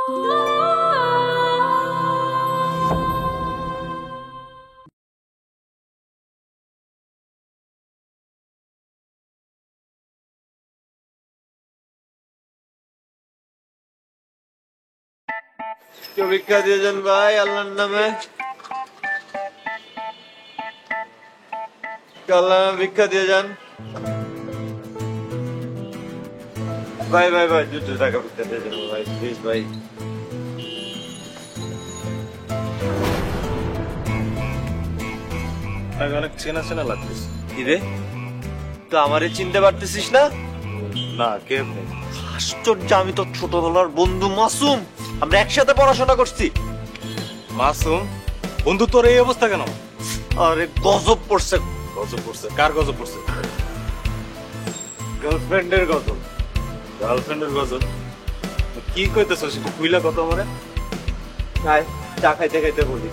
কেউ ভিক্ষা দিয়ে যান ভাই, আল্লাহর নামে। আল্লাহ ভিক্ষা দিয়ে যান ভাই। ভাই ভাই 200 টাকা ভিক্ষা দিয়ে যান ভাই, প্লিজ ভাই। অনেক চেনা চেনা লাগতেছে। কিরে, তো আমারে চিনতে পারতেছিস না? না, কে? আশ্চর্য, আমি তো ছোটবেলার বন্ধু মাসুম, আমরা একসাথে পড়াশোনা করছি। মাসুম বন্ধু, তোর এই অবস্থা কেন? আরে গজব পড়ছে। গজব পড়ছে? কার গজব পড়ছে? গার্লফ্রেন্ডের গজব। গার্লফ্রেন্ডের গজব? কি কইতেছস? কইলা কত আমারে? আয় চা খাইতে খাইতে বলি।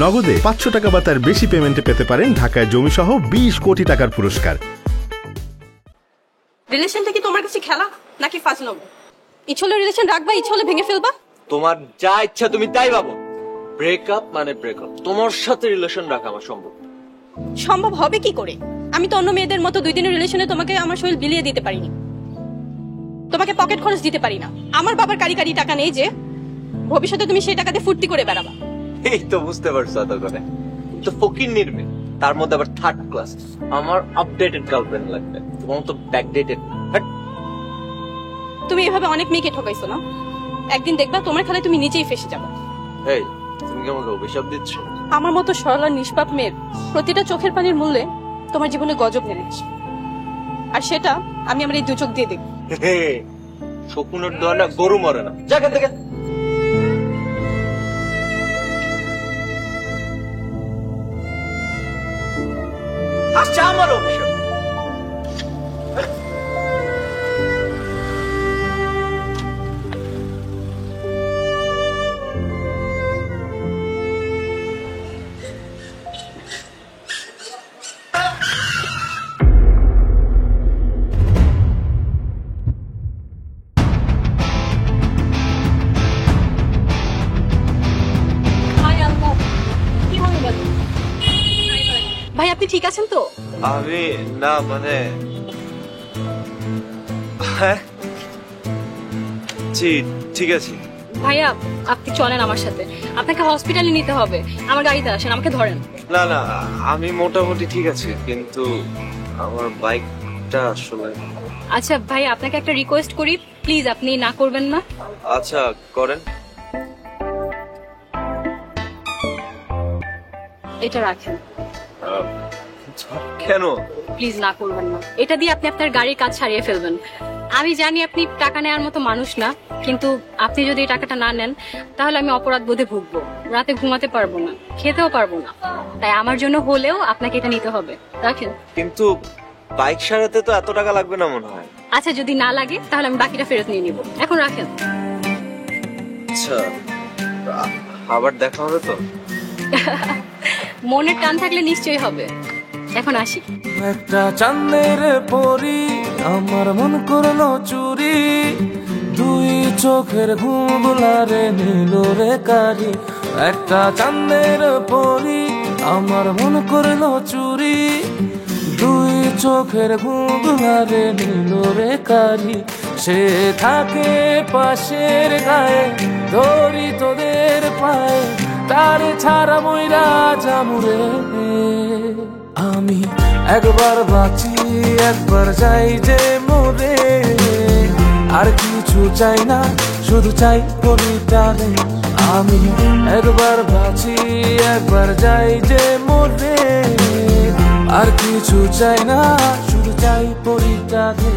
নগদে 500 টাকা বা তার বেশি পেমেন্টে পেতে পারেন ঢাকায় জমি সহ 20 কোটি টাকার পুরস্কার। রিলেশনটা কি তোমার কাছে খেলা নাকি ফাজলামো? ইচ্ছে হলে রিলেশন রাখবা, ইচ্ছে হলে ভেঙে ফেলবা। তোমার যা ইচ্ছা তুমি তাই ভাবো। ব্রেকআপ মানে ব্রেকআপ, তোমার সাথে রিলেশন রাখা আমার সম্ভব। সম্ভব হবে কি করে? আমি তো অন্য মেয়েদের মতো 2 দিনের রিলেশনে তোমাকে আমার শরীর বিলিয়ে দিতে পারিনি, তোমাকে পকেট খরচ দিতে পারি না। আমার বাবার কারি টাকা নেই যে ভবিষ্যতে তুমি সেই টাকাতে ফুর্তি করে বেড়াবা। এই তো বুঝতে পারছো এতক্ষণে, তো ফকির নির্মে, তার মধ্যে আবার থার্ড ক্লাস। আমার আপডেটেড গার্লফ্রেন্ড লাগবে, তোমার তো ব্যাকডেটেড। তুমি এভাবে অনেক মেয়েকে ঠকাইছো না, একদিন দেখবা তোমার খেলায় তুমি নিজেই ফেসে যাবে। এই তুমি কি আমাকে অভিশাপ দিচ্ছ? আমার মতো সরল আর নিষ্পাপ মেয়ের প্রতিটা চোখের পানির মূল্যে তোমার জীবনে গজব নেমে আসে, আর সেটা আমি আমার এই 2 চোখ দিয়ে দেখব। শকুনের দোয়া না গরু মরে না, জায়গা থেকে। আচ্ছা আমার অভিশাপ। ভাই আপনি ঠিক আছেন তো? আমি না মানে হ্যাঁ জি ঠিক আছে। ভাইয়া আপনি চলেন আমার সাথে, আপনাকে হসপিটালে নিতে হবে। আমার গাড়িতে আসেন, আমাকে ধরেন। না না আমি মোটামুটি ঠিক আছে, কিন্তু আমার বাইকটা আসলে। আচ্ছা ভাই আপনাকে একটা রিকোয়েস্ট করি, প্লিজ আপনি না করবেন না। আচ্ছা করেন। এটা রাখেন। কেন? প্লিজ না করবেন না, এটা দিয়ে আপনি আপনার গাড়ির কাজ ছাড়িয়ে ফেলবেন। আমি জানি আপনি টাকা নেওয়ার মতো মানুষ না, কিন্তু আপনি যদি এই টাকাটা না নেন তাহলে আমি অপরাধ বোধে ভুগবো, রাতে ঘুমাতে পারবো না, খেতেও পারবো না। তাই আমার জন্য হলেও আপনাকে এটা নিতে হবে, রাখেন। কিন্তু বাইক সারাতে তো এত টাকা লাগবে না মনে হয়। আচ্ছা যদি না লাগে তাহলে আমি বাকিটা ফেরত নিয়ে নিব, এখন রাখেন। আচ্ছা আবার দেখা হবে তো? মনের টান থাকলে নিশ্চয়ই হবে। এখন আসি। একটা চাঁদের পরি আমার মন করলো চুরি, 2 চোখের ঘুমগুলারে নিল রে কারি। একটা চাঁদের পরি আমার মন করলো চুরি, 2 চোখের ঘুমগুলারে নিল রে কারি। সে থাকে পাশের গায়ে, ধরি তোদের পায়ে, তার ছাড়া মইরা যামুরে। আমি একবার বাঁচি একবার যাই যে মরে, আর কিছু চাই না শুধু চাই পরিটারে। আমি একবার বাঁচি একবার যাই যে মরে, আর কিছু চাই না শুধু চাই পরিটারে।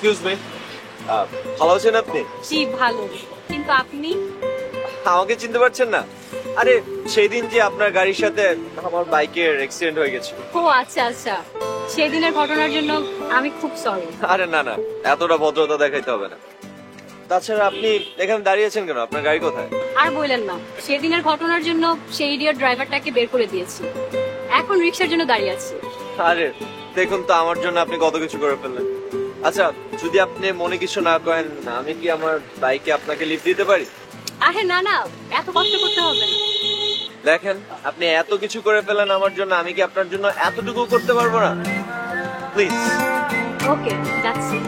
এক্সকিউজ মি, ভালো আছেন আপনি? জি ভালো, কিন্তু আপনি? আমাকে চিনতে পারছেন না? আরে সেই দিন যে আপনার গাড়ির সাথে আমার বাইকের অ্যাক্সিডেন্ট হয়ে গেছিল। ও আচ্ছা আচ্ছা, সেদিনের ঘটনার জন্য আমি খুব সরি। আরে না না, এতটা ভদ্রতা দেখাইতে হবে না। তাছাড়া আপনি এখানে দাঁড়িয়ে আছেন কেন? আপনার গাড়ি কোথায়? আর বললেন না, সেদিনের ঘটনার জন্য সেই ইডিয়ট ড্রাইভারটাকে বের করে দিয়েছি, এখন রিক্সার জন্য দাঁড়িয়ে আছি। আরে দেখুন তো, আমার জন্য আপনি কত কিছু করে ফেললেন। আচ্ছা, যদি আপনি মনে কিছু না করেন, আমি কি আমার বাইকে আপনাকে লিফট দিতে পারি? আরে না না, এত কষ্ট করতে হবে না। দেখেন, আপনি এত কিছু করে ফেলেন আমার জন্য, আমি কি আপনার জন্য এতটুকু করতে পারবো না? প্লিজ। ওকে, যাচ্ছি।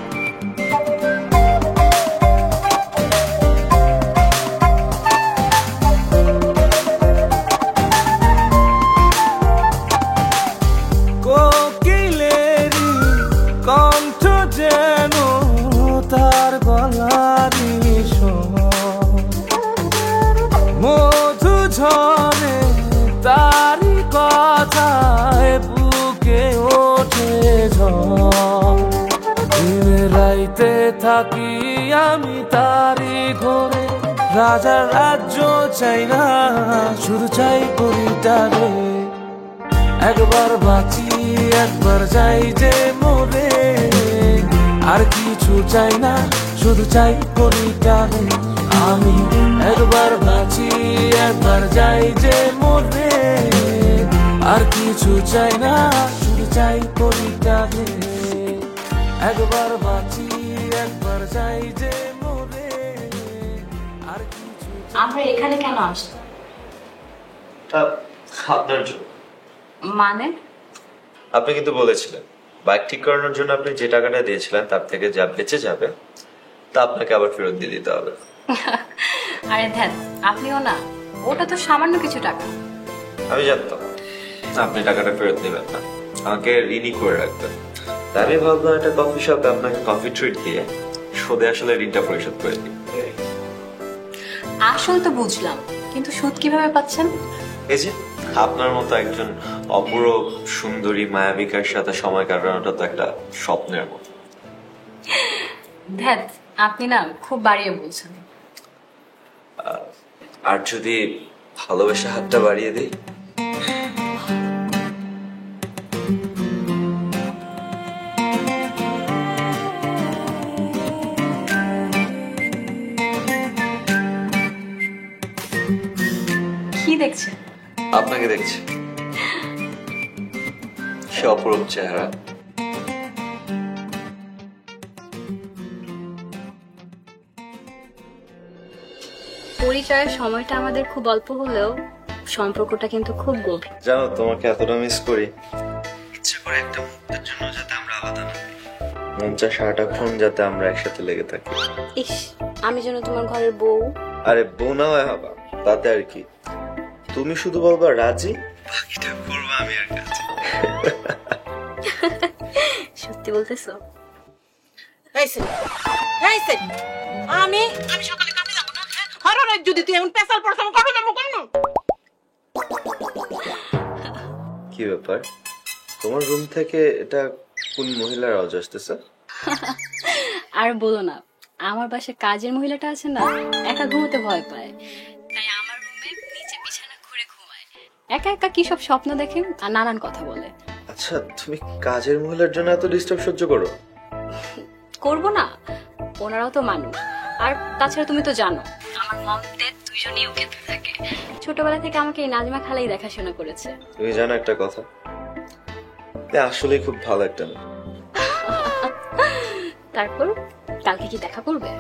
কোকিলেরই কণ্ঠ যেন তার গলারই মধু ঝরে তারই কথায় বুকে ওঠে ঝড় রাইতে থাকি আমি তারি ঘরে রাজার রাজ্য চাই না শুধু চাই করিটারে একবার বাঁচি একবার যাই যে মরে আর কিছু চাই না শুধু চাই করিটারে আমি একবার বাঁচি একবার যাই যে মরে আর কিছু চাই না শুধু চাই করিটারে একবার বাঁচি একবার যাই যে মরে আর কিছু আমরা এখানে কেন আসলাম? আপনার জন্য। মানে? আপনি কিন্তু বলেছিলেন বাইক ঠিক করানোর জন্য আপনি যে টাকাটা দিয়েছিলেন তার থেকে যা বেঁচে যাবে তা আপনাকে আবার ফেরত দিয়ে দিতে হবে। আরে ধ্যান, আপনিও না, ওটা তো সামান্য কিছু টাকা। আমি জানতাম আপনি টাকাটা ফেরত নেবেন না, আমাকে ঋণই করে রাখবেন। তাই আমি ভাবলাম একটা কফি শপে আপনাকে কফি ট্রিট দিয়ে সুদে আসলে ঋণটা পরিশোধ করে দিই। আসল তো বুঝলাম, কিন্তু সুদ কিভাবে পাচ্ছেন? এই যে আপনার মতো একজন অপূরব সুন্দরী মায়াবিকার সাথে সময় কাটানোটা তো একটা স্বপ্নের মতো। ধ্যাত, আপনি না খুব বাড়িয়ে বলছেন। আর যদি ভালোবেসে হাতটা বাড়িয়ে দিই? কি দেখছেন? আপনাকে দেখছি, সে অপরূপ চেহারা। পরিচয়ের সময়টা আমাদের খুব অল্প হলেও সম্পর্কটা কিন্তু খুব গভীর। জানো, তোমাকে এতটা মিস করি, ইচ্ছে করে একটা মুহূর্তের জন্য যাতে আমরা আলাদা না হই। মন চায় সারাটাক্ষণ যাতে আমরা একসাথে লেগে থাকি। ইস, আমি যেন তোমার ঘরের বউ। আরে বউ না হয় হবা, তাতে আর কি। তুমি শুধু বলবা রাজি, বাকিটা করবো আমি আর কাজ। সত্যি বলতেছো? আমি সকালে কাজে যাবো না? হঠাৎ যদি তুই এমন পেশাল পড়ছ আমি কবে যাবো? কি ব্যাপার, তোমার রুম থেকে এটা কোন মহিলার আওয়াজ আসতেছে? আর বলো না, আমার বাসায় কাজের মহিলাটা আছে না, একা ঘুমোতে ভয় পায়, তাই আমার রুমে নিচে বিছানা খুঁড়ে ঘুমায়। একা একা কি সব স্বপ্ন দেখে আর নানান কথা বলে। আচ্ছা, তুমি কাজের মহিলার জন্য এত ডিস্টার্ব সহ্য করো? করবো না, ওনারাও তো মানুষ। আর তাছাড়া তুমি তো জানো আমার মম ড্যাড দুইজনই ওকে থাকে। ছোটবেলা থেকে আমাকে এই নাজমা খালাই দেখাশোনা করেছে। তুমি জানো একটা কথা, আসলে খুব ভালো একটা মেয়ে। তারপর কালকে কি দেখা করবে?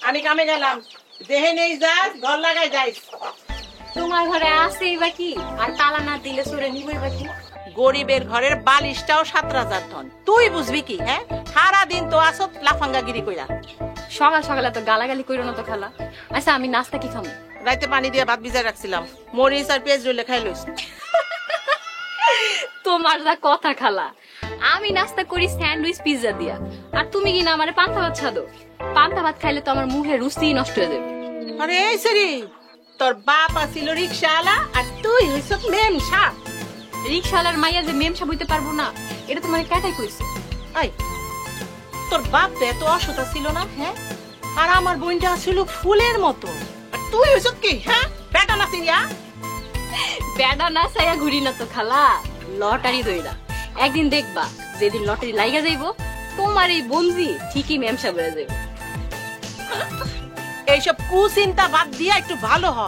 আমি কামে গেলাম, দেহে নেই যাস, ঘর লাগাই যাইস। তোমার ঘরে আসেই বা কি, আর তালা না দিলে চোরে নিবই বা কি? গরিবের ঘরের বালিশটাও ৭,০০০ টন, তুই বুঝবি কি? হ্যাঁ, সারাদিন তো আসত লাফাঙ্গাগিরি কইরা। সকাল সকালে তো গালাগালি কইরো না তো খালা। আচ্ছা, আমি নাস্তা কি খাবো? রাইতে পানি দিয়ে ভাত ভিজাই রাখছিলাম, মরিচ আর পেঁয়াজ রইলে খাই লইস। তোমার যা কথা খালা, আমি নাস্তা করি স্যান্ডউইচ পিৎজা দিয়া, আর তুমি কি না আমারে পান্তা ভাত ছাদো? পান্তা ভাত খাইলে তো আমার মুখে রুচি নষ্ট হয়ে যাবে। আরে এই সেরি, তোর বাপ আছিল রিক্সাওয়ালা আর তুই হইছ মেম সাপ। রিক্সাওয়ালার মাইয়া যে মেম সাপ হইতে পারবো না, এটা তোমার কাটাই কইছে। এই তোর বাপ তো এত অসতা ছিল না, হ্যাঁ? আর আমার বোনটা ছিল ফুলের মতো, আর তুই হইছ কি, হ্যাঁ? বেটা না সিরিয়া? বেড়া না চাইয়া ঘুরি না তো খালা, লটারি দইরা। একদিন দেখবা যেদিন লটারি লাইগা যাইবো, তোমার এই বঞ্জি ঠিকই মেম সাপ হয়ে যাবে। এইসব কুচিন্তা বাদ দিয়া একটু ভালো হ,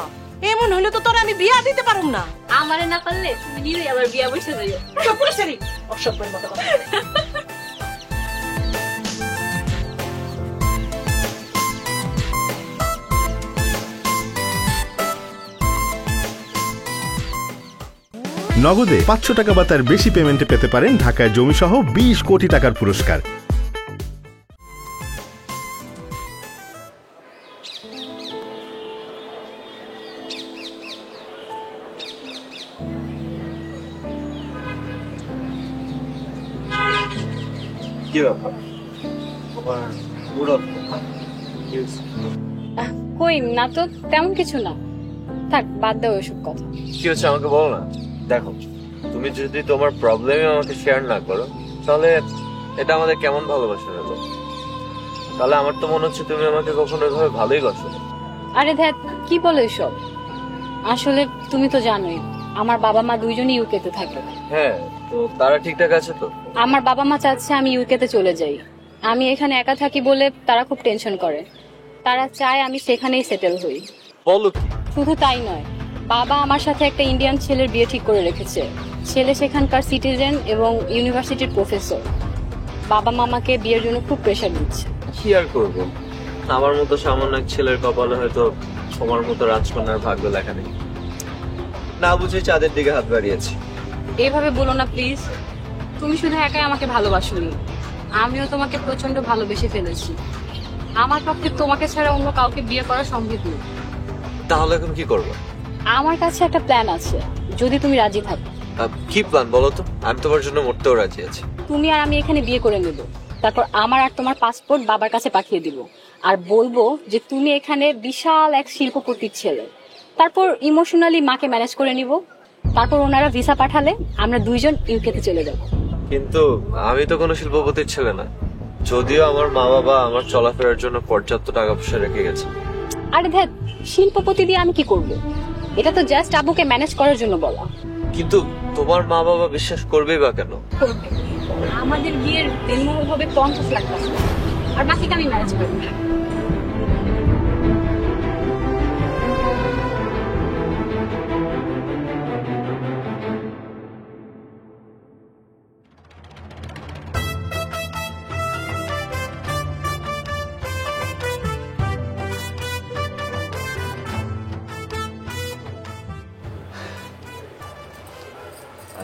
এমন হলে তো তোর আমি বিয়া দিতে পারুম না। আমারে না পারলে তুমি নিজেই আবার বিয়া বসে যাইও। চুপ করে সেরি, অসভ্যের মতো কথা। নগদে 500 টাকা বা তার বেশি পেমেন্টে পেতে পারেন ঢাকায় জমিসহ 20 কোটি টাকার পুরস্কার। কি ব্যাপার? আমার মুড অফ। কই না তো, তেমন কিছু না, থাক বাদ দাও ওইসব কথা। কি হচ্ছে আমাকে বলো না। দেখো, তুমি যদি তোমার প্রবলেম আমাকে শেয়ার না করো, তাহলে এটা আমাদের কেমন ভালোবাসা হবে? তাহলে আমার তো মনে হচ্ছে তুমি আমাকে কখনো এভাবে ভালোই বাসো না। আরে ধ্যাত, কি বলো এসব? আসলে তুমি তো জানোই আমার বাবা মা দুইজনই ইউকেতে থাকে। হ্যাঁ, তো তারা ঠিকঠাক আছে তো? আমার বাবা মা চাচ্ছে আমি ইউকেতে চলে যাই। আমি এখানে একা থাকি বলে তারা খুব টেনশন করে। তারা চায় আমি সেখানেই সেটেল হই। বলো কি? শুধু তাই নয়, বাবা আমার সাথে একটা ইন্ডিয়ান ছেলের বিয়ে ঠিক করে রেখেছে। ছেলে সেখানকার সিটিজেন এবং ইউনিভার্সিটির প্রফেসর। বাবা মামাকে বিয়ের জন্য খুব প্রেশার দিচ্ছে। কি আর করবো, আমার মতো সামান্য এক ছেলের কপালে হয়তো তোমার মতো রাজকন্যার ভাগ্য লেখা নেই। না বুঝে চাঁদের দিকে হাত বাড়িয়েছি। এইভাবে বলো না প্লিজ। তুমি শুধু একাই আমাকে ভালোবাসোনি, আমিও তোমাকে প্রচন্ড ভালোবেসে ফেলেছি। আমার পক্ষে তোমাকে ছাড়া অন্য কাউকে বিয়ে করা সম্ভব নয়। তাহলে এখন কি করবো? আমার কাছে একটা প্ল্যান আছে, যদি তুমি রাজি থাকো। কি প্ল্যান বলো তো? আমি তোমার জন্য মরতেও রাজি আছি। তুমি আর আমি এখানে বিয়ে করে নেব, তারপর আমার আর তোমার পাসপোর্ট বাবার কাছে পাঠিয়ে দিব, আর বলবো যে তুমি এখানে বিশাল এক শিল্পপতির ছেলে। তারপর ইমোশনালি মাকে ম্যানেজ করে নিব, তারপর ওনারা ভিসা পাঠালে আমরা দুইজন ইউকেতে চলে যাব। কিন্তু আমি তো কোনো শিল্পপতির ছেলে না, যদিও আমার মা বাবা আমার চলাফেরার জন্য পর্যাপ্ত টাকা পয়সা রেখে গেছে। আরে ধ্যাত, শিল্পপতি দিয়ে আমি কি করব? এটা তো জাস্ট আবুকে ম্যানেজ করার জন্য বলা। কিন্তু তোমার মা বাবা বিশ্বাস করবেই বা কেন? আমাদের বিয়ের বিনিময় হবে 50 লাখ টাকা, আর বাকিটা আমি ম্যানেজ করব।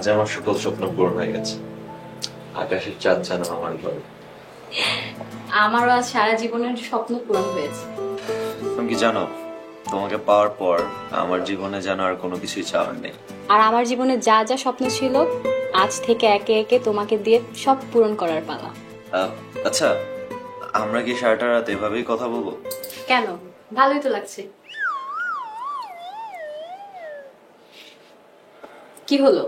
আজ আমার সকল স্বপ্ন পূরণ হয়ে গেছে। আকাশের চাঁদ যেন আমার ঘরে। আমারও আজ সারা জীবনের স্বপ্ন পূরণ হয়েছে। তুমি কি জানো, তোমাকে পাওয়ার পর আমার জীবনে যেন আর কোনো কিছুই চাওয়ার নেই। আর আমার জীবনে যা যা স্বপ্ন ছিল, আজ থেকে একে একে তোমাকে দিয়ে সব পূরণ করার পালা। আচ্ছা, আমরা কি সারাটা রাত এভাবেই কথা বলবো? কেন, ভালোই তো লাগছে। কি হলো?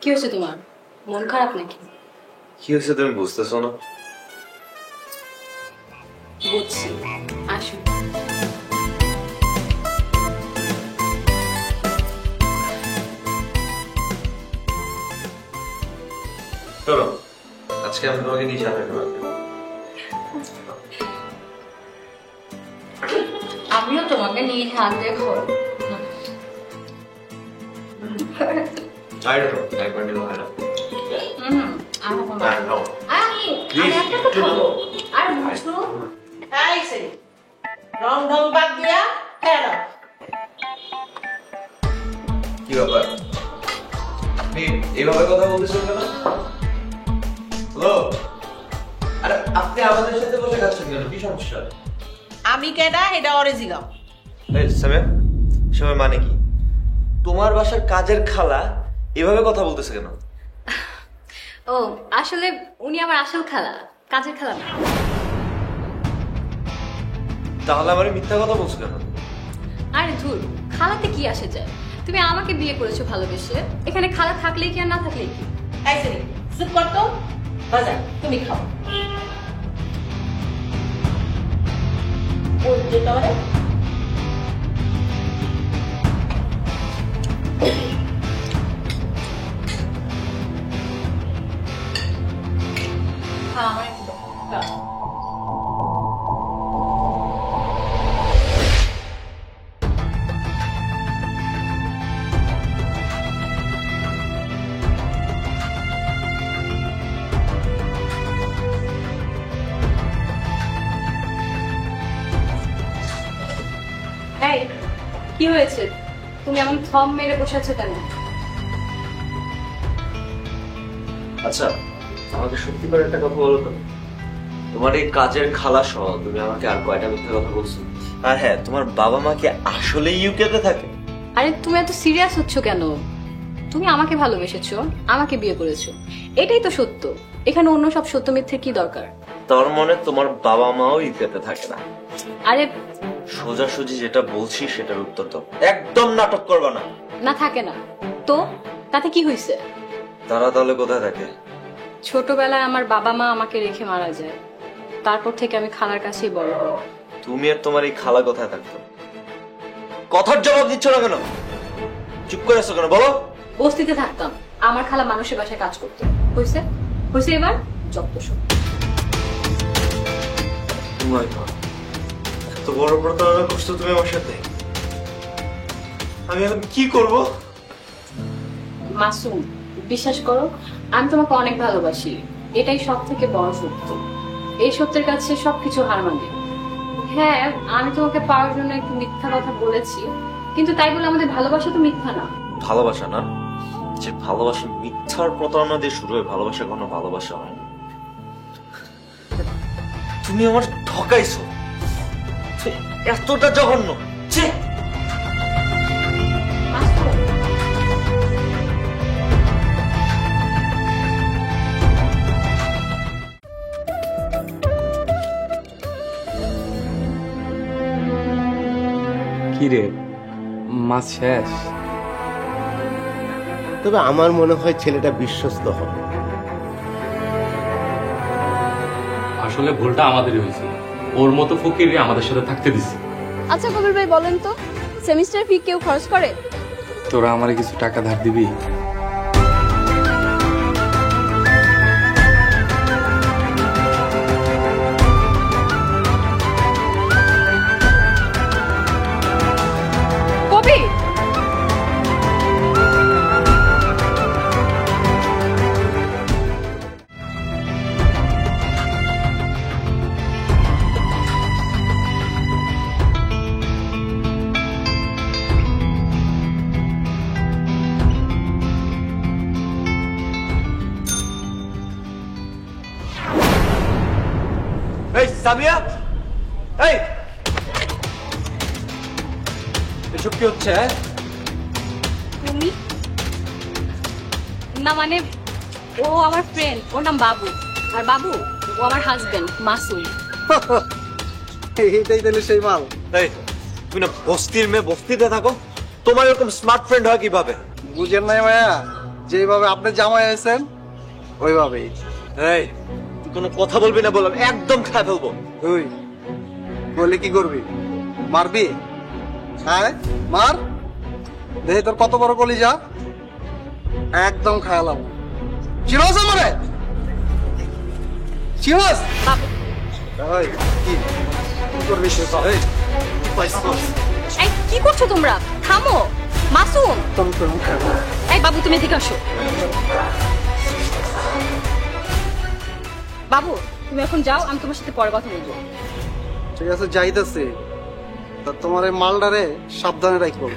কি হয়েছে তোমার? মন খারাপ নাকি? কি হয়েছে তুমি বুঝতেছো না? বুঝছি, আসো। চলো, আজকে আমি তোমাকে নিয়ে যাবো। আমিও তোমাকে নিয়ে থাকতে খাবো। একবার নিলে হয় না? রং ঢং বাদ দিয়া খেলো। কি ব্যাপার, আপনি এভাবে কথা বলতেছেন কেন? হ্যালো, আরে আপনি আমাদের সাথে বসে খাচ্ছেন কেন? কি সমস্যা? আমি কেডা এটা অরিজিনাল। সময় মানে কি? তোমার বাসার কাজের খালা এভাবে কথা বলতেছে কেন? ও আসলে উনি আমার আসল খালা, কাজের খালা না। তাহলে আমার মিথ্যা কথা বলছো কেন? আরে ধুর, খালাতে কি আসে যায়? তুমি আমাকে বিয়ে করেছো ভালোবেসে, এখানে খালা থাকলেই কি আর না থাকলেই কি? এই সেরি চুপ কর তো। বাজার তুমি খাও। ওই যেটা মানে হ্যাঁ আমার একটু দাও। এই কি হয়েছে? তুমি এমন থম মেরে বসে আছো কেন? আচ্ছা, আমাকে সত্যি করে একটা কথা বলো তো, তোমার এই কাজের খালা সহ তুমি আমাকে আর কয়টা মিথ্যা কথা বলছো? আর হ্যাঁ, তোমার বাবা মা কি আসলে ইউকে তে থাকে? আরে তুমি এত সিরিয়াস হচ্ছ কেন? তুমি আমাকে ভালোবেসেছো, আমাকে বিয়ে করেছো, এটাই তো সত্য। এখানে অন্য সব সত্য মিথ্যে কি দরকার? তার মানে তোমার বাবা মাও ইউকে তে থাকে না? আরে সোজাসুজি যেটা বলছি সেটার উত্তর দাও, একদম নাটক করবা না। না থাকে না তো তাতে কি হয়েছে? তারা তাহলে কোথায় থাকে? ছোটবেলায় আমার বাবা মা আমাকে রেখে মারা যায়, তারপর থেকে আমি খালার কাছেই বড় হই। তুমি আর তোমার এই খালা কোথায় থাকতো? কথার জবাব দিচ্ছ না কেন? চুপ করে আছো কেন বলো? বস্তিতে থাকতাম, আমার খালা মানুষের বাসায় কাজ করতো। হয়েছে হয়েছে, এবার যত সব। এত বড় প্রতারণা করছো তুমি আমার সাথে, আমি এখন কি করব? মাসুম, বিশ্বাস করো, আমি তোমাকে অনেক ভালোবাসি, এটাই সব থেকে বড় সত্য। এই সত্যের কাছে সবকিছু হার মানে। হ্যাঁ, আমি তোমাকে পাওয়ার জন্য একটু মিথ্যা কথা বলেছি, কিন্তু তাই বলে আমাদের ভালোবাসা তো মিথ্যা না। ভালোবাসা না? যে ভালোবাসা মিথ্যার প্রতারণা দিয়ে শুরু হয়, ভালোবাসা কোনো ভালোবাসা হয় না। তুমি আমার ঠকাইছো, এতটা জঘন্য। ছি! মাসুম, কি রে, মাছ শেষ? তবে আমার মনে হয় ছেলেটা বিশ্বস্ত হবে। আসলে ভুলটা আমাদেরই হয়েছে, ওর মতো ফকির আমাদের সাথে থাকতে দিছি। আচ্ছা কবির ভাই বলেন তো, সেমিস্টার ফি কেউ খরচ করে? তোরা আমারে কিছু টাকা ধার দিবি? কবি, এই সামিয়া, এই এসব কি হচ্ছে? তুমি না, মানে ও আমার ফ্রেন্ড, ওর নাম বাবু, আর বাবু ও আমার হাজবেন্ড মাসুম। এটাই তাহলে সেই মাল। এই তুমি না বস্তির মেয়ে, বস্তিতে থাকো, তোমার এরকম স্মার্ট ফ্রেন্ড হয় কিভাবে? বুঝেন নাই মায়া, যেভাবে আপনি জামাই হয়েছেন ওইভাবেই। এই তুই কোনো কথা বলবি না বললাম, একদম খায় ফেলবো। তুই বলে কি করবি? মারবি? হ্যাঁ মার, দেখি তোর কত বড় কলিজা। একদম খায়ালাম। চিরস আমারে চিরস। বাবু, এই কি করবি তুই? এই এই কি করছো তোমরা? থামো। মাসুম, তোর খাবো। এই বাবু তুমি এদিকে আসো। বাবু তুমি এখন যাও, আমি তোমার সাথে পরে কথা বলবো। ঠিক আছে যাইতেছি, তা তোমার এই মালডারে সাবধানে রাখবো,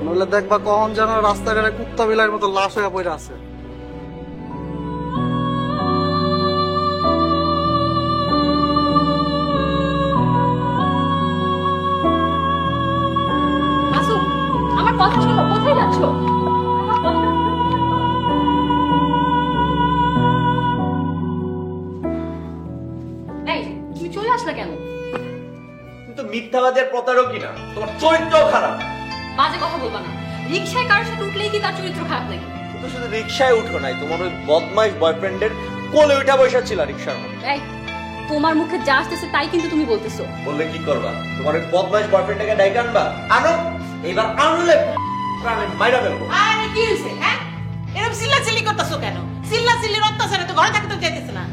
নইলে দেখবা কখন যেন রাস্তাঘাটে কুত্তা বিলার মতো লাশ হয়ে পড়ে আছে। মাসুম, আমার কথা শোনো, কোথায় যাচ্ছো? মিথ্যাবাদের প্রতারকই না, তোমার চরিত্রও খারাপ। বাজে কথা বলবা না। রিকশায় কারোর সাথে উঠলেই কি তার চরিত্র খারাপ নাকি? তো শুধু রিক্সায় উঠো নাই, তোমার ওই বদমাইশ বয়ফ্রেন্ডের কোলে উঠা বসা ছিল রিক্সার মধ্যে। এই, তোমার মুখে যা আসতেছে তাই কিন্তু তুমি বলতেছো। বললে কি করবা? তোমার ওই বদমাইশ বয়ফ্রেন্ডটাকে ডাইকে আনবা? আনো, এবার আনলে আমি মাইরা ফেলবো। আরে কি হইছে হ্যাঁ? এরকম চিল্লাচিল্লি করতেছো কেন? চিল্লাচিল্লির অত্যাচারে তো ঘরে থাকতে তো চাইতেছ না।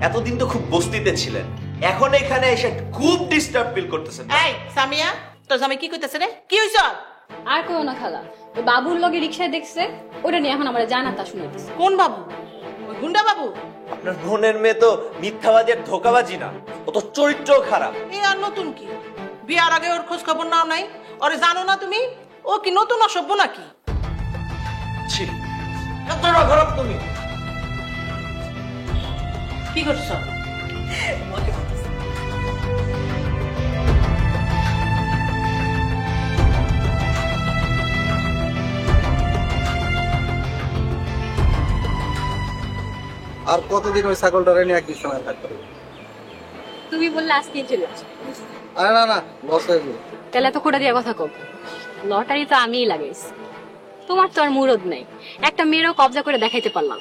এতদিন তো খুব বস্তিতে ছিলেন, এখন এখানে এসে খুব ডিস্টার্ব ফিল করতেছেন। এই সামিয়া, তোর জামাই কি কইতেছে রে? কি হইছে? আর কেউ না খালা, ওই বাবুর লগে রিকশায় দেখছে, ওটা নিয়ে এখন আমার জানা তা শুনাইতেছে। কোন বাবু? ওই গুন্ডা বাবু? আপনার বোনের মেয়ে তো মিথ্যাবাদী আর ধোঁকাবাজি না, ও তো চরিত্রও খারাপ। এই আর নতুন কি? বিয়ার আগে ওর খোঁজ খবর নাও নাই? ওরে জানো না তুমি? ও কি নতুন অসভ্য নাকি? ছি, এতটা খারাপ তুমি? কি করছো? আর কতদিন ওই ছাগলটারে নিয়ে একদিন সময় থাকবে? তুমি বললে আজকেই চলে আসো। আরে না না, বস হয়ে গেল। তাহলে এত খোটা দিয়ে কথা কব, লটারি তো আমিই লাগাইছি। তোমার তো আর মুরদ নাই, একটা মেয়েরও কবজা করে দেখাইতে পারলাম।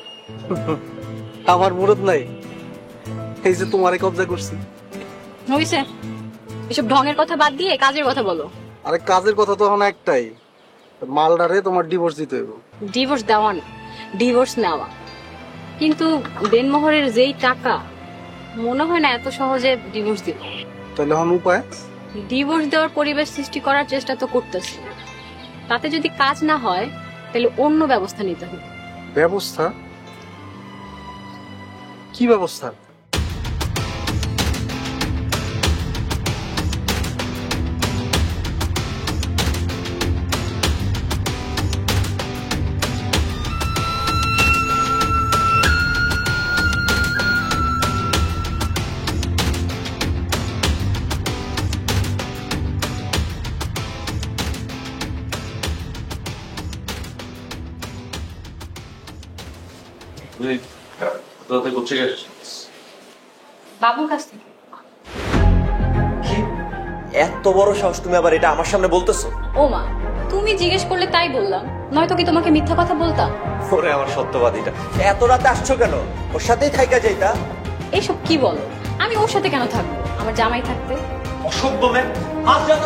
আমার মুরত নাই, এই যে তোমারে কবজা করছি। হইছে, এসব ঢঙের কথা বাদ দিয়ে কাজের কথা বলো। আরে কাজের কথা তো এখন একটাই, মালডারে তোমার ডিভোর্স দিতে হইব। ডিভোর্স দেওয়া না, ডিভোর্স নেওয়া। কিন্তু দেনমোহরের যেই টাকা, মনে হয় না এত সহজে ডিভোর্স দিব। তাহলে এখন উপায়? ডিভোর্স দেওয়ার পরিবেশ সৃষ্টি করার চেষ্টা তো করতেছি, তাতে যদি কাজ না হয় তাহলে অন্য ব্যবস্থা নিতে হবে। ব্যবস্থা? কি ব্যবস্থা? তুই কোথা থেকে করছে বাবুর কাছ থেকে। কি এত বড় সাহস তুমি আবার এটা আমার সামনে বলতেছো? ও মা, তুমি জিজ্ঞেস করলে তাই বললাম, নয়তো কি তোমাকে মিথ্যা কথা বলতাম? ওরে আমার সত্যবাদীটা, এত রাতে আসছো কেন? ওর সাথেই থাইকা যাইতা। এইসব কি বলো? আমি ওর সাথে কেন থাকবো, আমার জামাই থাকতে? অসভ্য মেয়ে, আজ যত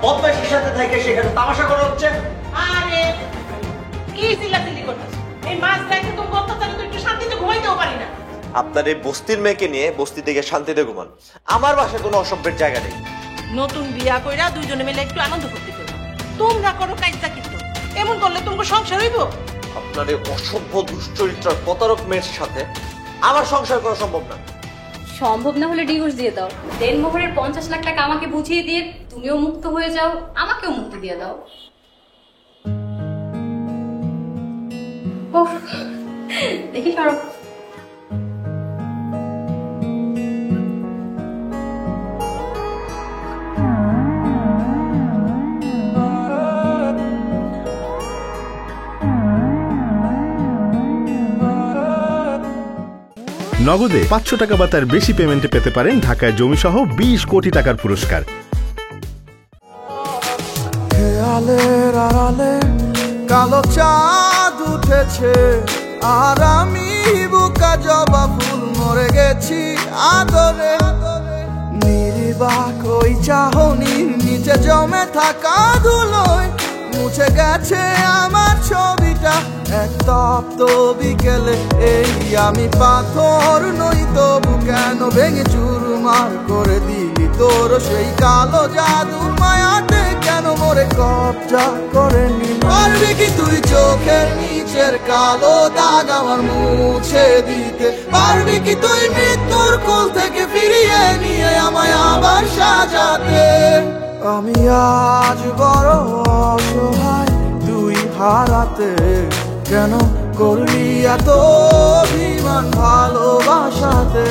বদমাইশের সাথে থাইকা সেখানে তামাশা করা হচ্ছে। আরে কি চিল্লাচিল্লি করতেছো? এই মাছ দেখে তুমি অত্যাচারে তো একটু শান্তিতে ঘুমাইতেও পারি না। আপনার এই বস্তির মেয়েকে নিয়ে বস্তিতে গিয়ে শান্তিতে ঘুমান, আমার বাসায় কোনো অসভ্যের জায়গা নেই। নতুন বিয়া কইরা দুইজনে মিলে একটু আনন্দ করতে করো। তোমরা করো কাজটা কিন্তু এমন করলে তোমার সংসার হইব? আপনার এই অসভ্য দুশ্চরিত্র প্রতারক মেয়ের সাথে আমার সংসার করা সম্ভব না। সম্ভব না হলে ডিভোর্স দিয়ে দাও। দেনমোহরের 50 লাখ টাকা আমাকে বুঝিয়ে দিয়ে তুমিও মুক্ত হয়ে যাও, আমাকেও মুক্তি দিয়ে দাও। উফ, দেখি সরো। নগদে 500 টাকা বা তার বেশি পেমেন্টে পেতে পারেন ঢাকায় জমিসহ 20 কোটি টাকার পুরস্কার। খেয়ালের আড়ালে কালো চাঁদ উঠেছে, আর আমি বুকা জবা ফুল মরে গেছি আদরে। নির্বাক ওই চাহনির নিচে জমে থাকা ধুলোয় মুছে গেছে আমার ছবিটা এক তপ্ত বিকেলে। এই আমি পাথর নই, তবু কেন ভেঙে চুরমার করে দিলি তোর সেই কালো জাদুর মায়াতে? কেন মোরে কবজা করে নিলি? পারবি কি তুই চোখের নিচের কালো দাগ আমার মুছে দিতে? পারবি কি তুই মৃত্যুর কোল থেকে ফিরিয়ে নিয়ে আমায় আবার সাজাতে? আমি আজ বড় অসহায় তুই হারাতে, কেন করলি এত অভিমান ভালোবাসাতে?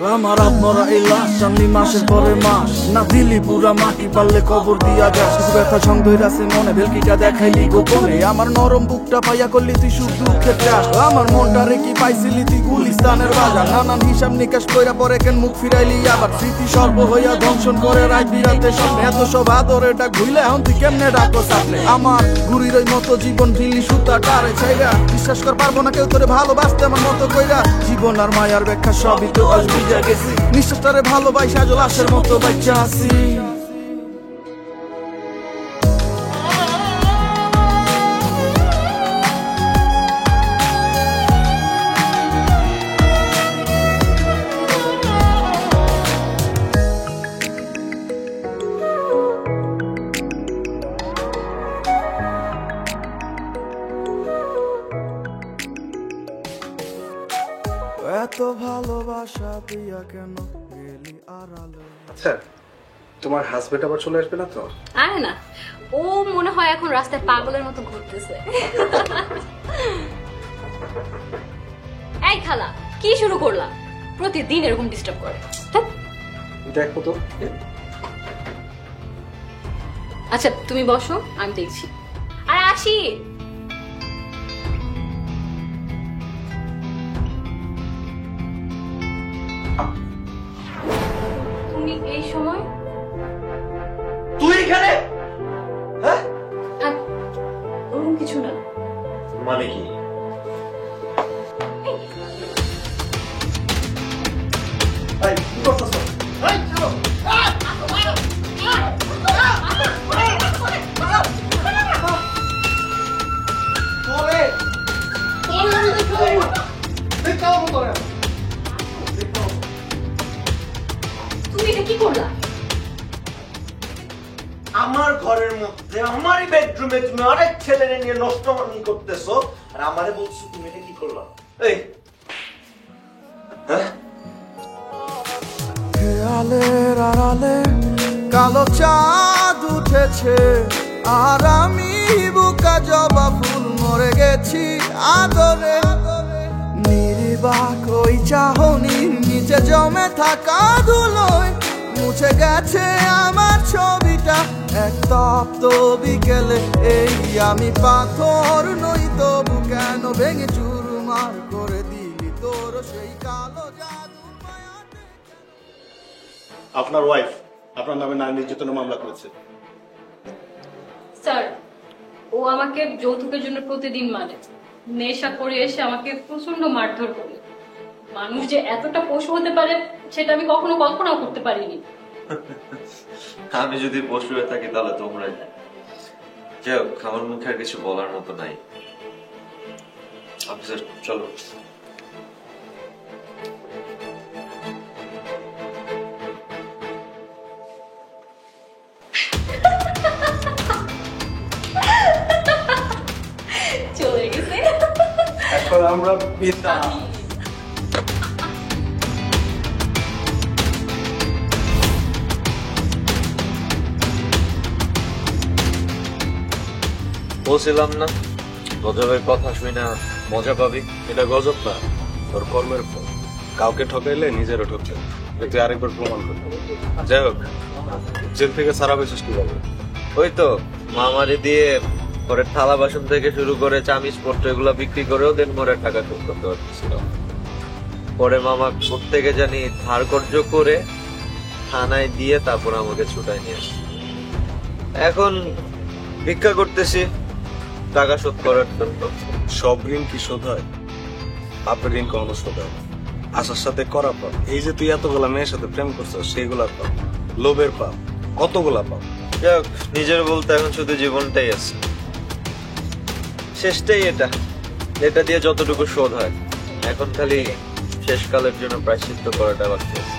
আমার আপনারা এই লাশ টানলি মাসের পরে মাস না দিলি পুরা মাটি পারলে কবর দিয়া যাস কিছু ব্যথা সন্দেহ আছে মনে ভেলকিটা দেখাইলি গোপনে আমার নরম বুকটা পাইয়া করলি তুই সুখ দুঃখের চাষ আমার মনটা রেখে পাইছিলি তুই গুলিস্তানের বাজার নানান হিসাব নিকাশ কইরা পরে কেন মুখ ফিরাইলি আবার স্মৃতি সর্ব হইয়া ধ্বংসন করে রাত বিরাতে স্বপ্নে এত সব আদরে ডাক ভুইলে এখন তুই কেমনে ডাকো সামনে আমার ঘুরির ওই মতো জীবন ঢিলি সুতা টারে ছাইরা বিশ্বাস কর পারবো না কেউ তোরে ভালোবাসতে আমার মতো কইরা জীবন আর মায়ার ব্যাখ্যা সবই তো আজ বুঝা গেছি নিঃশ্বাসটারে ভালোবাসা আজ লাশের মতো বাচ্চা আছি এত ভালোবাসা দিয়া কেন গেলি আড়ালে। আচ্ছা তোমার হাজবেন্ড আবার চলে আসবে না তো? আরে না, ও মনে হয় এখন রাস্তায় পাগলের মতো ঘুরতেছে। এই খালা, কি শুরু করলা? প্রতিদিন এরকম ডিস্টার্ব করে। দেখো তো। আচ্ছা তুমি বসো, আমি দেখছি। আরে আসি। তুমি এই সময়? তুই এখানে? হ্যাঁ? ওরকম কিছু না। মানে কি? এই কি করতেছো? এই চলো। তোরে আমি দেখাবো। দেখাবো তোরে। তুমি এটা কি করলা? আমার ঘরের মধ্যে আমারই বেডরুমে তুমি অনেক ছেলেরে নিয়ে নষ্টমানি করতেছো আর আমারে বলছো তুমি এটা কি করলা? এই হ্যাঁ, খেয়ালের আড়ালে কালো চাঁদ উঠেছে আর আমি বুকা জবা ফুল মরে গেছি আদরে নির্বাক ওই চাহনির নিচে জমে থাকা ধুলোয় মুছে গেছে আমার ছবিটা এক তপ্ত বিকেলে এই আমি পাথর নই তবু কেন ভেঙে চুরমার করে দিলি তোর সেই কালো জাদু মায়াতে। আপনার ওয়াইফ আপনার নামে নারী নির্যাতনের মামলা করেছে। স্যার, ও আমাকে যৌতুকের জন্য প্রতিদিন মারে। নেশা করে এসে আমাকে প্রচন্ড মারধর করে। মানুষ যে এতটা পশু হতে পারে সেটা আমি কখনো কল্পনাও করতে পারিনি। আমি যদি পশু হয়ে থাকি তাহলে তোমরাই। যাই হোক, আমার মুখে আর কিছু বলার মতো নাই। অফিসার চলো। চলে গেছে। এখন আমরা বিদায়। বলছিলাম না গজবের কথা শুই না মজা পাবি। এটা গজব না, তোর কর্মের ফল। কাউকে ঠকাইলে নিজেরও ঠকলে তুই আরেকবার প্রমাণ করতে। যাই হোক, জেল থেকে সারা পেয়েছিস কিভাবে? ওই তো মামারি দিয়ে পরে থালা বাসন থেকে শুরু করে চামিচ পত্র এগুলো বিক্রি করেও দেন মোরের টাকা শোধ করতে পারছিল। পরে মামা থেকে জানি ধার কর্য করে থানায় দিয়ে তারপর আমাকে ছুটাই নিয়ে আসে। এখন ভিক্ষা করতেছি টাকা শোধ করার জন্য। সব ঋণ কি শোধ হয়? বাপের ঋণ কখনো শোধ হয় না। আশার সাথে করা পাপ, এই যে তুই এতগুলা মেয়ের সাথে প্রেম করছিস সেইগুলার পাপ, লোভের পাপ, কতগুলা পাপ। যাক, নিজের বলতে এখন শুধু জীবনটাই আছে, শেষটাই এটা। এটা দিয়ে যতটুকু শোধ হয়, এখন খালি শেষকালের জন্য প্রায়শ্চিত্ত করাটা বাকি আছে।